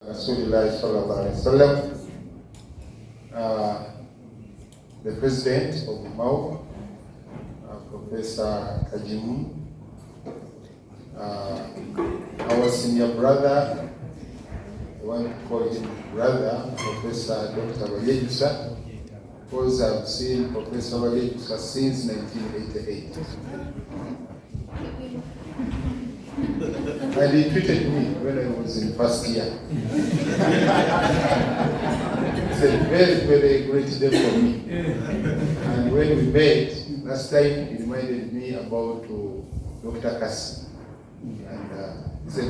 Rasulullah sallallahu alaihi wasallam, the president of IMAU, Professor Jamil, our senior brother, I want to call him brother, Professor Dr. Recctor'S, because I've seen Professor Recctor'S since 1988. And he treated me when I was in first year. It's a very, very great day for me. And when we met, last time he reminded me about Dr. Kasi. And it's a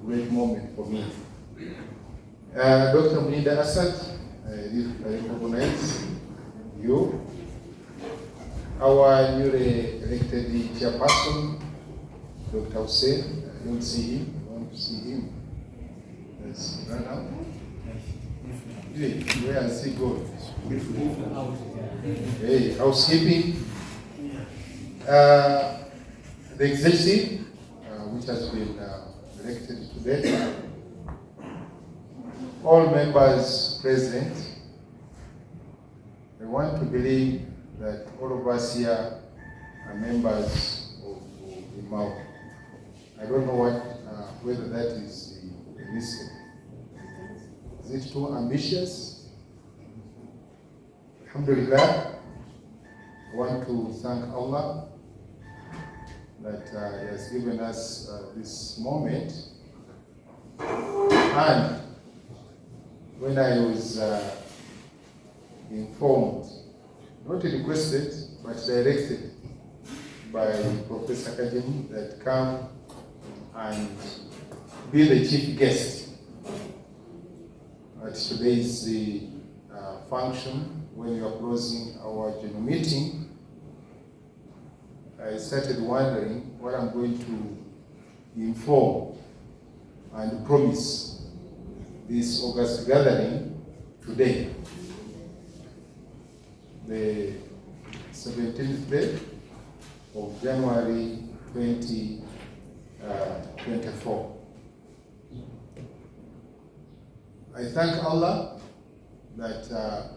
great moment for me. Dr. Munida Assad, I recognize you. Our newly elected chairperson, Dr. Hussein, I don't see him. I want to see him. Let's run out. Where has he gone? Hey, housekeeping. The executive, which has been elected today. All members present. I want to believe that all of us here are members of IMAU. I don't know whether that is the mistake. Is it too ambitious? Alhamdulillah, I want to thank Allah that He has given us this moment. And when I was informed, not requested, but directed by Professor Kajim that come and be the chief guest at today's function when we are closing our general meeting. I started wondering what I'm going to inform and promise this August gathering today, the 17th day of January 2024. I thank Allah that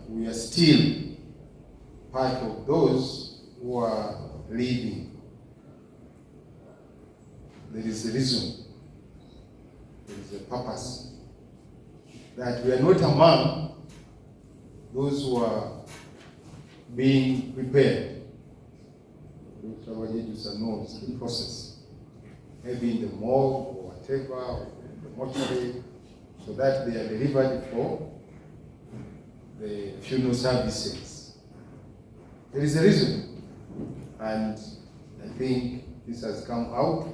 we are still part of those who are living. There is a reason, there is a purpose, that we are not among those who are being prepared. Dr. Recctor'S knows the process, maybe in the morgue or whatever, or in the mortuary, so that they are delivered for the funeral services. There is a reason, and I think this has come out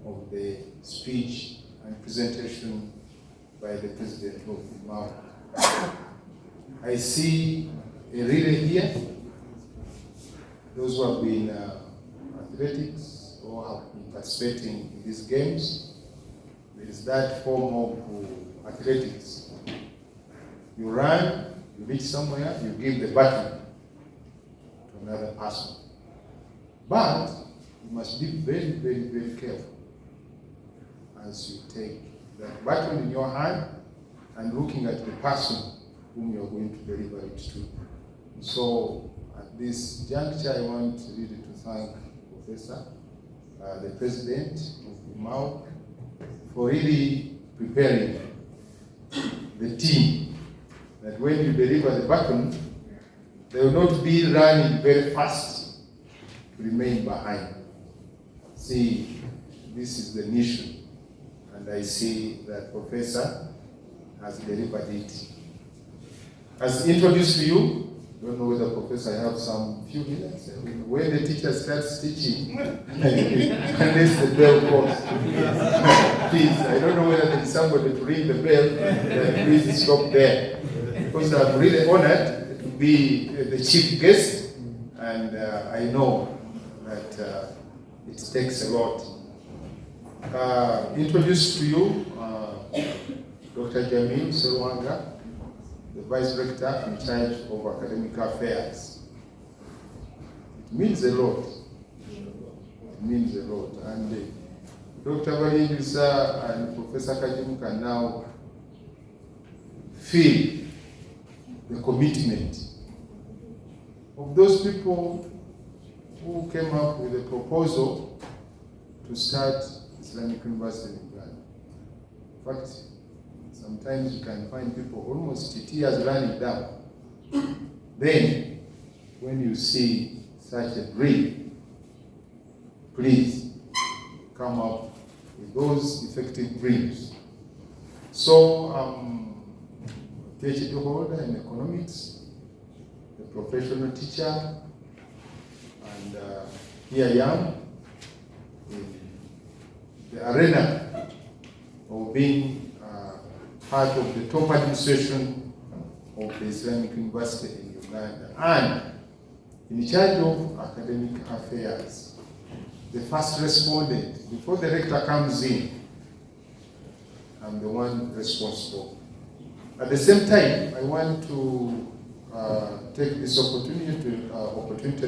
of the speech and presentation by the President of IMAU. I see a relay here, those who have been athletics or have been participating in these games. There is that form of athletics. You run, you reach somewhere, you give the baton to another person. But you must be very, very, very careful as you take that baton in your hand and looking at the person whom you are going to deliver it to. So at this juncture, I want really to thank Professor, the President of IMAU, for really preparing the team, that when you deliver the baton, they will not be running very fast to remain behind. See, this is the mission, and I see that Professor has delivered it. As introduced to you, I don't know whether Professor I have some few minutes. When the teacher starts teaching, unless the bell goes, please, I don't know whether there is somebody to ring the bell, then please stop there. Because I'm really honored to be the chief guest, and I know that it takes a lot. Introduce to you Dr. Jamil Sserwanga, the Vice Rector in charge of academic affairs. It means a lot. It means a lot. And Dr. Balijusa and Professor Kajimu can now feel the commitment of those people who came up with a proposal to start Islamic University in Uganda. In fact, sometimes you can find people almost tears running down. Then, when you see such a dream, please come up with those effective dreams. So, a PhD holder in economics, a professional teacher, and here I am in the arena of being part of the top administration of the Islamic University in Uganda and in charge of academic affairs. The first respondent, before the rector comes in, I'm the one responsible. At the same time, I want to take this opportunity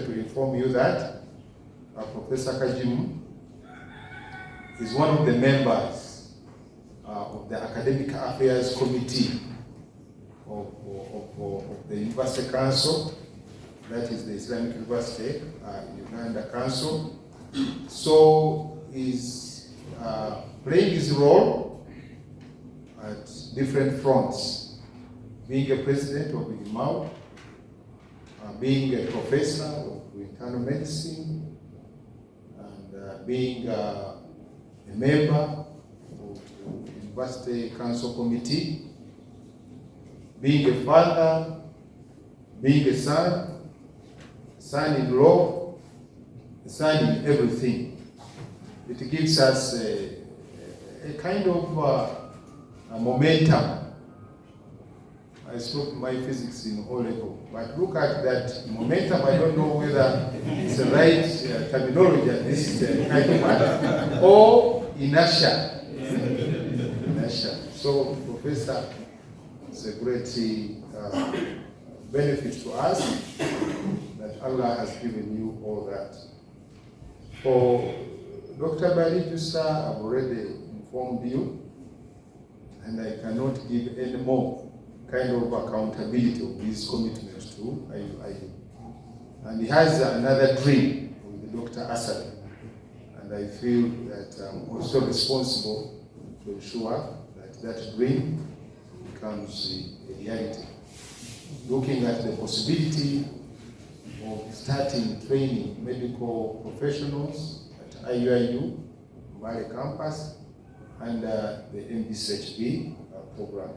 to inform you that Professor Kajimu is one of the members of the Academic Affairs Committee of the University Council, that is the Islamic University Uganda Council. So he's playing his role at different fronts, being a president of IMAU, being a professor of internal medicine, and being a member of the University Council Committee, being a father, being a son, son-in-law, a son in everything. It gives us a kind of a momentum. I spoke my physics in O level, but look at that momentum. I don't know whether it's the right terminology at this kind of matter, or inertia. Inertia. So, Professor, it's a great benefit to us that Allah has given you all that. For Dr. Balijusa, I've already informed you, and I cannot give any more kind of accountability of his commitment to IMAU. And he has another dream with Dr. Assad, and I feel that I'm also responsible to ensure that that dream becomes a reality. Looking at the possibility of starting training medical professionals at IMAU, MBALE campus, and the MBCHB program.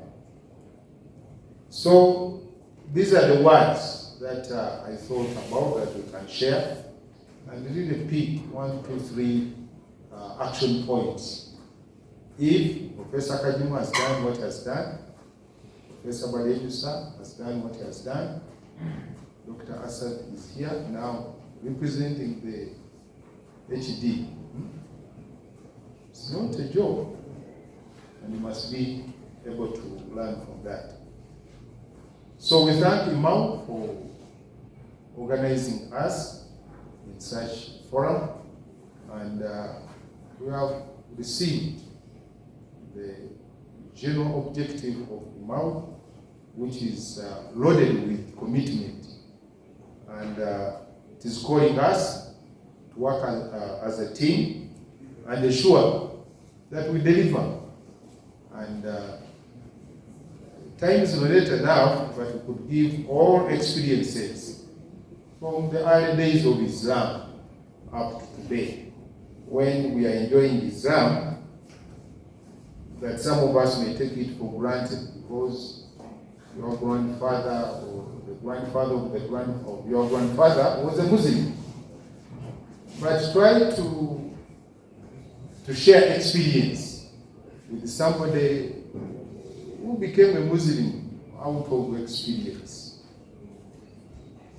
So these are the words that I thought about that we can share, and really pick 1, 2, 3 action points. If Professor Kajimu has done what he has done, Professor Balijusa has done what he has done, Dr. Assad is here now representing the HD. It's not a job, and you must be able to learn from that. So we thank IMAU for organizing us in such forum, and we have received the general objective of IMAU, which is loaded with commitment, and it is calling us to work as a team and ensure that we deliver. And time is limited now, but we could give all experiences from the early days of Islam up to today, when we are enjoying Islam, that some of us may take it for granted because your grandfather or the grandfather of your grandfather was a Muslim. But try to share experience with somebody who became a Muslim out of experience.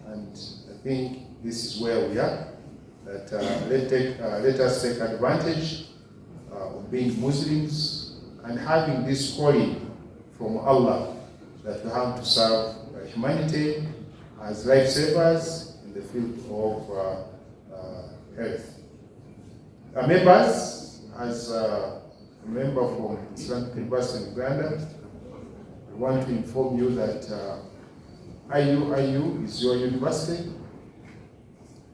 And I think this is where we are, that let us take advantage of being Muslims and having this calling from Allah that we have to serve humanity as lifesavers in the field of health. Our members as a member from Islamic University in Uganda, I want to inform you that IMAU is your university,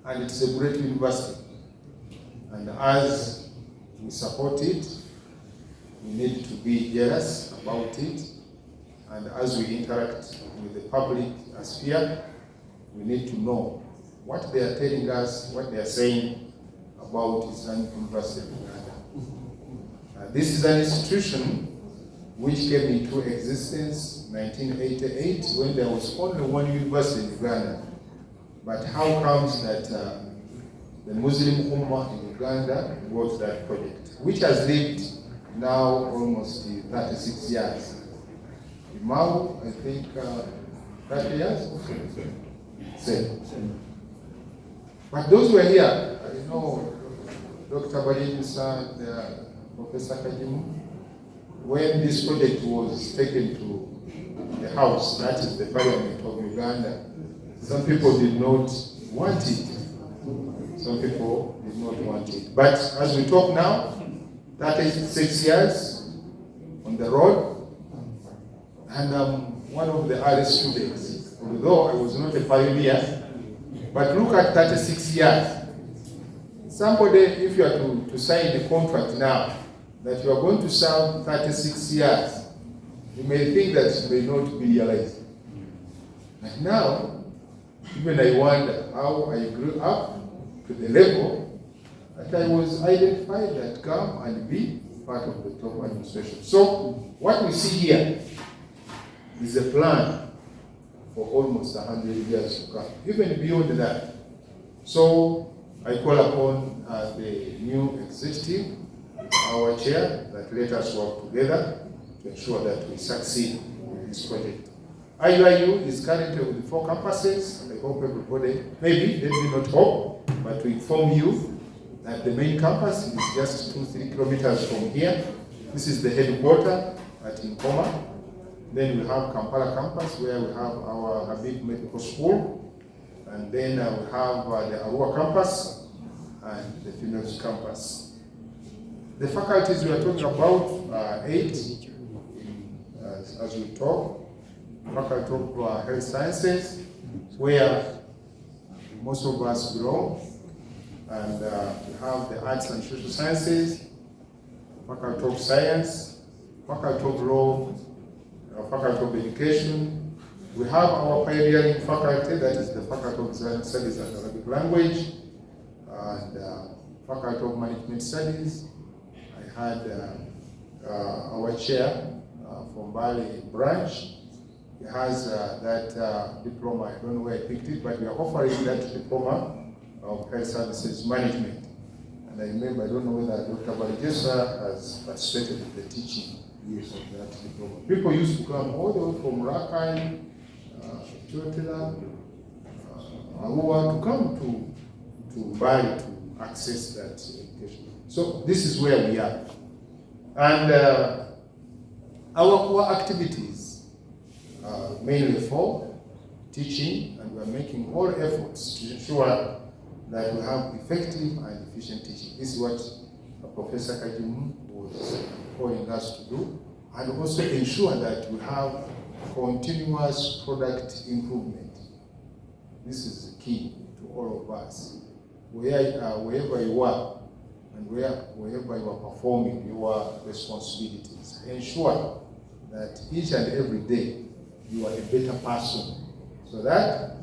and it's a great university. And as we support it, we need to be jealous about it. And as we interact with the public sphere, we need to know what they are telling us, what they are saying about Islamic University of Uganda. This is an institution which came into existence in 1988 when there was only one university in Uganda. But how comes that the Muslim Ummah in Uganda got that project, which has lived now almost 36 years. IMAU, I think, 30 years? Same. But those who are here, I know Dr. Balinsa, Professor Kajimu, when this project was taken to the House, that is the Parliament of Uganda, some people did not want it. Some people did not want it. But as we talk now, 36 years on the road, and I'm one of the early students, although I was not a pioneer, but look at 36 years. Somebody, if you are to sign the contract now, that you are going to serve 36 years, you may think that it may not be realized. And now, even I wonder how I grew up to the level that I was identified that come and be part of the top administration. So, what we see here is a plan for almost 100 years to come, even beyond that. So, I call upon the new executive, our chair, that let us work together to ensure that we succeed in this project. IMAU is currently with 4 campuses, and I hope everybody, maybe, let me not hope, but to inform you that the main campus is just 2-3 kilometers from here. This is the headquarters at Nkoma. Then we have Kampala campus, where we have our Habib Medical School, and then we have the Arua campus and the Females campus. The faculties we are talking about are 8 as we talk. Faculty of Health Sciences, where most of us belong, and we have the Arts and Social Sciences, Faculty of Science, Faculty of Law, Faculty of Education. We have our pioneering faculty, that is the Faculty of Islamic Studies and Arabic Language, and Faculty of Management Studies. I had our chair from Bali branch. He has that diploma. I don't know where I picked it, but we are offering that diploma of Health Services Management. And I remember, I don't know whether Dr. Balijesa has participated in the teaching of that diploma. People used to come all the way from Rakai, Chotela, Arua, to come to Bali to access that education. So this is where we are. And our core activities are mainly for teaching, and we are making all efforts to ensure that we have effective and efficient teaching. This is what Professor Kajimu was calling us to do, and also ensure that we have continuous product improvement. This is the key to all of us. Wherever you are, and wherever you are performing your responsibilities, ensure that each and every day you are a better person. So that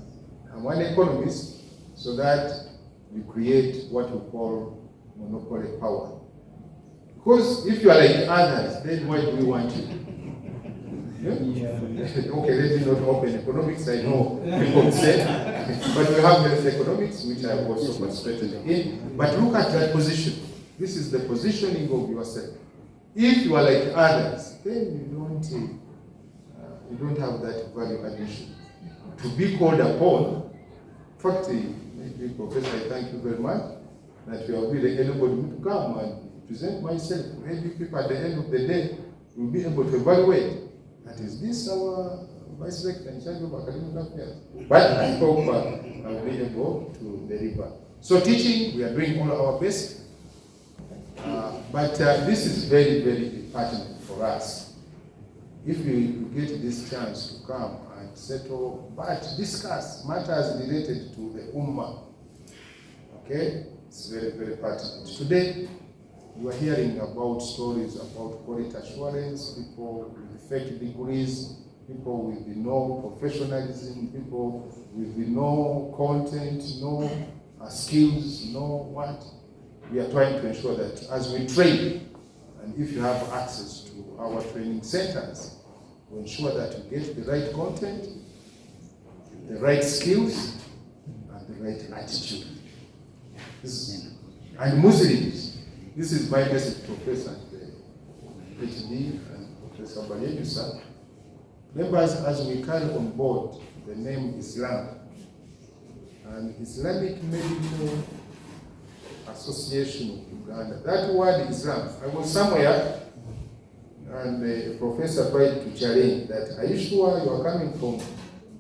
I'm an economist, so that you create what we call monopoly power. Because if you are like others, then why do we want you? Yeah? Okay, let me not open economics, I know people say, but we have health economics, which I have also participated in. But look at that position. This is the positioning of yourself. If you are like others, then you don't have that value addition. To be called upon, maybe Professor, I thank you very much, that you have really enabled me to come and present myself. Maybe people at the end of the day will be able to evaluate, that is this our Vice Rector in charge of academic affairs. But I hope I will be able to deliver. So teaching, we are doing all our best. But this is very, very pertinent for us. If you get this chance to come and settle, but discuss matters related to the Ummah, okay? It's very, very pertinent. Today, you are hearing about stories about quality assurance, people with fake degrees, people with no professionalism, people with no content, no skills, no what. We are trying to ensure that as we train, and if you have access to our training centers, we ensure that you get the right content, the right skills, and the right attitude. And Muslims, this is my message to Professor PhD and Professor Balyedusa. Members, as we carry on board the name Islam and Islamic Medical Association of Uganda, that word Islam, I was somewhere and the professor tried to challenge that, are you sure you are coming from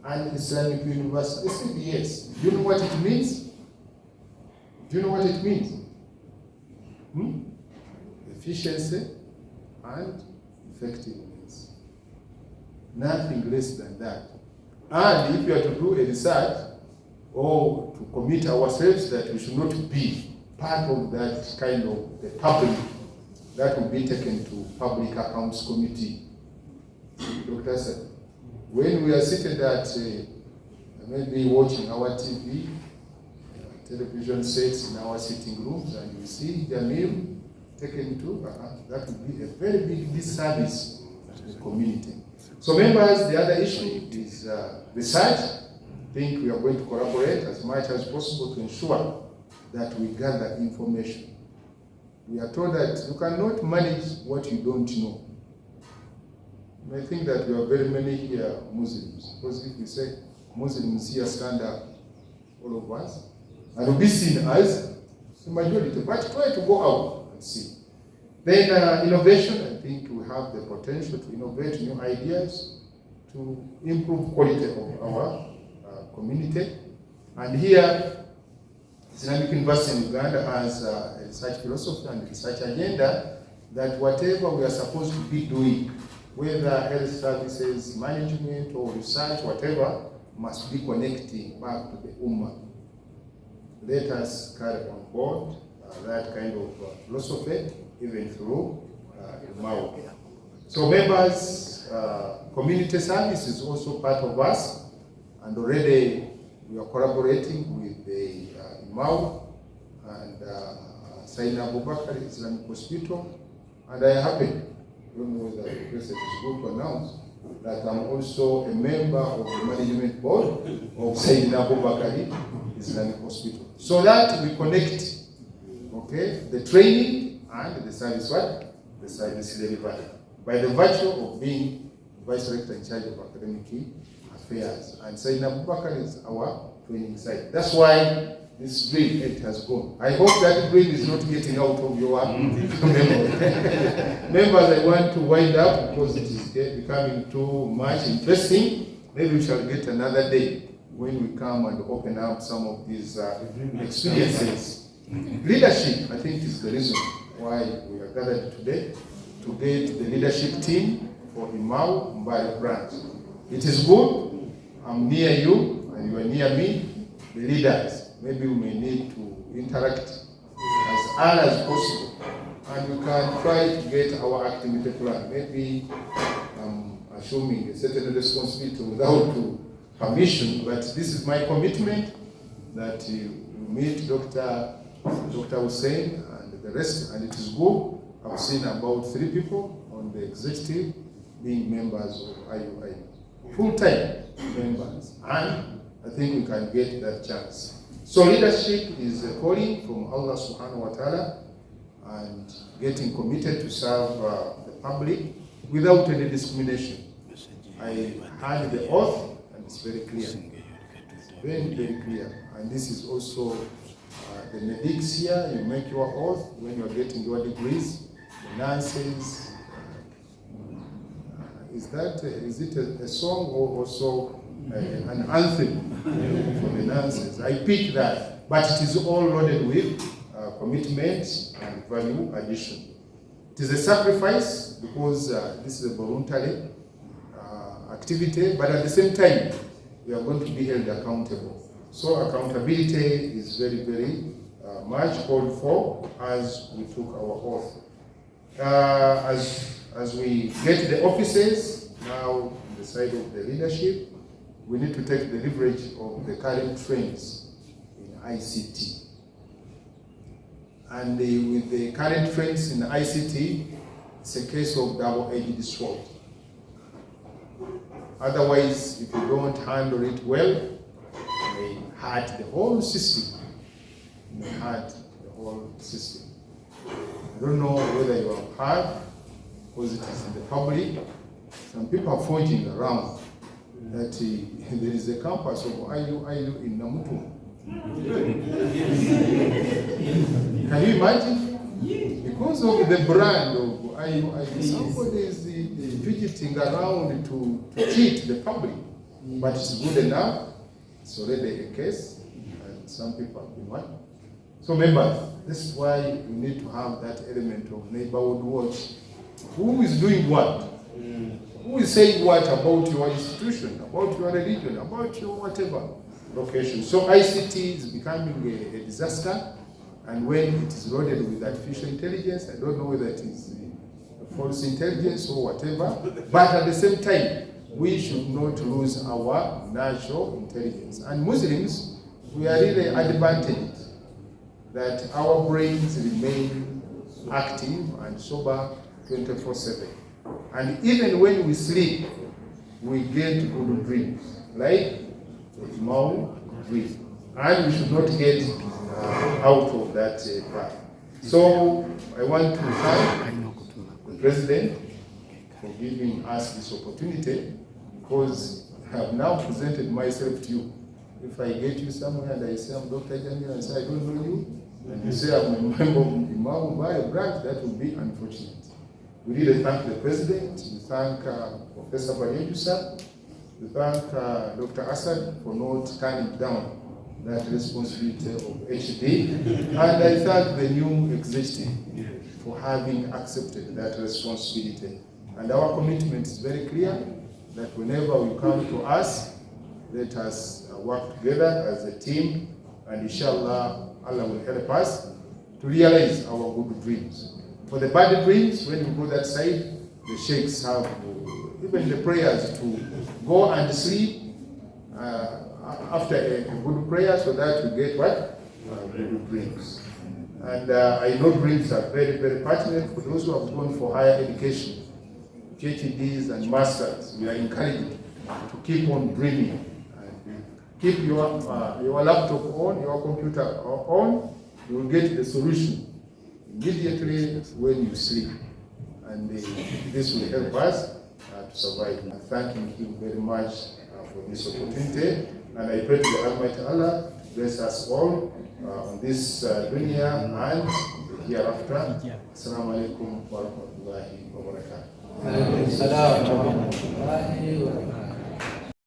an Islamic university? I said, yes. Do you know what it means? Do you know what it means? Efficiency and effectiveness. Nothing less than that. And if you are to do a research or to commit ourselves that we should not be part of that kind of the public, that will be taken to Public Accounts Committee. Dr. said, when we are seated at maybe watching our TV, television sets in our sitting rooms, and you see Jamil taken to, that would be a very big disservice to the community. So members, the other issue is research. I think we are going to collaborate as much as possible to ensure that we gather information. We are told that you cannot manage what you don't know. I think that we are very many here Muslims, because if we say Muslims here stand up, all of us, and will be seen as the majority, but try to go out and see. Then innovation, I think we have the potential to innovate new ideas to improve quality of our community. And here, Islamic University in Uganda has a research philosophy and research agenda that whatever we are supposed to be doing, whether health services, management, or research, whatever, must be connecting back to the Ummah. Let us carry on board that kind of philosophy, even through IMAU. So members, community service is also part of us, and already we are collaborating with the IMAU and Saina Abubakar Islamic Hospital, and I happen, I don't know whether the president is going to announce, that I'm also a member of the management board of Saina Abubakar Islamic Hospital. So that we connect, okay, the training and the service what? The service delivery. By the virtue of being Vice Rector in charge of academic affairs. And Saina Abubakar is our training site. That's why this dream, it has gone. I hope that dream is not getting out of your memory. Members, I want to wind up because it is becoming too much interesting. Maybe we shall get another day when we come and open up some of these experiences. Leadership, I think, is the reason why we are gathered today, to get the leadership team for IMAU MBALE branch. It is good, I'm near you and you are near me, the leaders. Maybe we may need to interact as early as possible, and we can try to get our activity plan. Maybe I'm assuming a certain responsibility without permission, but this is my commitment that you meet Dr. Hussein and the rest, and it is good. I've seen about 3 people on the executive being members of IUI, full-time members, and I think we can get that chance. So leadership is a calling from Allah subhanahu wa ta'ala, and getting committed to serve the public without any discrimination. I had the oath, and it's very clear. Very, very clear. And this is also the medics here, you make your oath when you are getting your degrees, the nurses. Is it a song or also an anthem for the nurses? I picked that, but it is all loaded with commitment and value addition. It is a sacrifice because this is a voluntary activity, but at the same time, we are going to be held accountable. So accountability is very, very much called for as we took our oath. As we get to the offices, now on the side of the leadership, we need to take the leverage of the current trends in ICT. And with the current trends in ICT, it's a case of double-edged sword. Otherwise, if you don't handle it well, you may hurt the whole system. You may hurt the whole system. I don't know whether you have heard, because it is in the public, some people are forging around that there is a campus of IMAU in Namutu. Can you imagine? Because of the brand of IMAU, somebody is fidgeting around to cheat the public. But it's good enough. It's already a case, and some people have been what? So members, this is why we need to have that element of neighborhood watch. Who is doing what? Who is saying what about your institution, about your religion, about your whatever location? So ICT is becoming a disaster, and when it is loaded with artificial intelligence, I don't know whether it is false intelligence or whatever, but at the same time, we should not lose our natural intelligence. And Muslims, we are really advantaged that our brains remain active and sober 24/7. And even when we sleep, we get good dreams, like IMAU dream. And we should not get out of that path. So I want to thank the President for giving us this opportunity, because I have now presented myself to you. If I get you somewhere and I say I'm Dr. Jamil and say I don't know you, and you say I'm a member of IMAU by a branch, that would be unfortunate. We really thank the President, we thank Professor Baryejusa, we thank Dr. Assad for not turning down that responsibility of HD, and I thank the new executive for having accepted that responsibility. And our commitment is very clear that whenever you come to us, let us work together as a team, and inshallah, Allah will help us to realize our good dreams. For the bad dreams, when we go that side, the sheikhs have even the prayers to go and sleep after a good prayer, so that we get what? Good dreams. And I know dreams are very, very pertinent for those who have gone for higher education, PhDs and masters. We are encouraged to keep on dreaming. And keep your laptop on, your computer on, you will get the solution immediately when you sleep. And this will help us to survive. I'm thanking him very much for this opportunity. And I pray to the Almighty Allah bless us all on this dunya and hereafter. Assalamu alaikum wa rahmatullahi wa barakatuh.